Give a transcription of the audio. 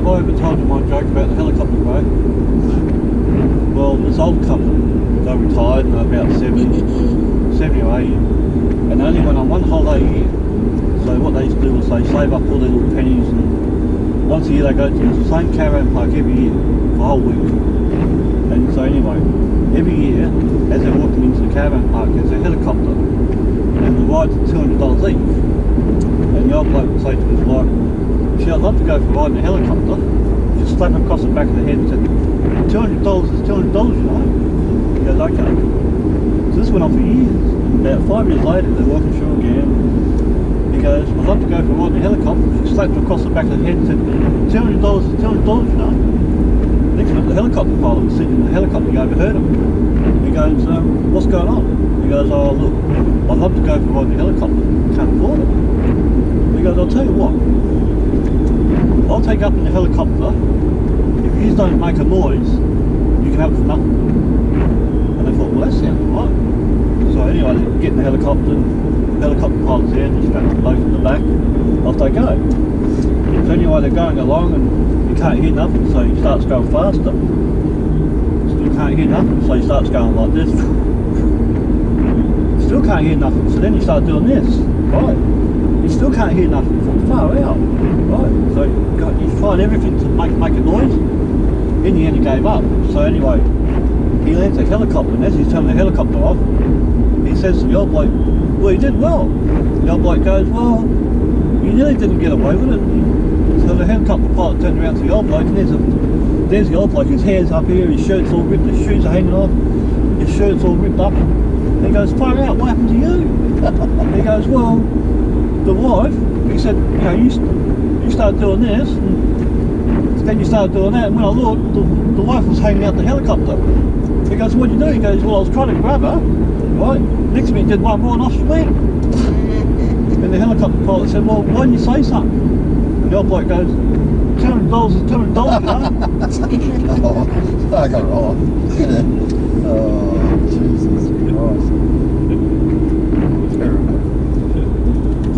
I ever told you my joke about the helicopter, bro? Well, this old couple, they retired and they're about 70 or 80, and they only went on one holiday a year. So what they used to do was they save up all their little pennies, and once a year they go to the same caravan park every year for a whole week. And so anyway, every year, as they're walking into the caravan park, there's a helicopter, and the rides are $200 each. And the old bloke would say to his wife, "Gee, I'd love to go for a ride in a helicopter." Just slap across the back of the head and said, $200 is $200, you know? He goes, okay. So this went on for years. About 5 years later, they're walking through again. He goes, "I'd love to go for a ride in a helicopter." She slapped him across the back of the head and said, $200 is $200, you know? Next minute, the helicopter pilot was sitting in the helicopter. He overheard him. He goes, "What's going on?" He goes, "Oh, look, I'd love to go for a ride in a helicopter. Can't afford it." He goes, "I'll tell you what. I'll take you up in the helicopter. If you don't make a noise, you can have it for nothing." And they thought, well, that sounds right. So anyway, they get in the helicopter, and the helicopter pilot's there, and just strap the bloke in the back, off they go. So anyway, they're going along, and you can't hear nothing, so he starts going faster. Still can't hear nothing, so he starts going like this. Still can't hear nothing, so then he starts doing this. Right. You still can't hear nothing from far out. Right. So he's tried everything to make a noise. In the end he gave up. So anyway, he lands a helicopter, and as he's turning the helicopter off, he says to the old bloke, "Well, you did well." The old bloke goes, "Well, you nearly didn't get away with it." So the helicopter pilot turned around to the old bloke, and there's the old bloke, his hair's up here, his shirt's all ripped, his shoes are hanging off, his shirt's all ripped up. And he goes, "Far out, what happened to you?" He goes, "Well, the wife," he said, "You know, you started doing this, and then you started doing that, and when I looked, the wife was hanging out the helicopter." He goes, "What'd you do?" He goes, "Well, I was trying to grab her, right? Next minute did one more and off she went." And the helicopter pilot said, "Well, why didn't you say something?" And the old bloke goes, $200 is $200, you know? Oh, I got it wrong. Oh, Jesus Christ.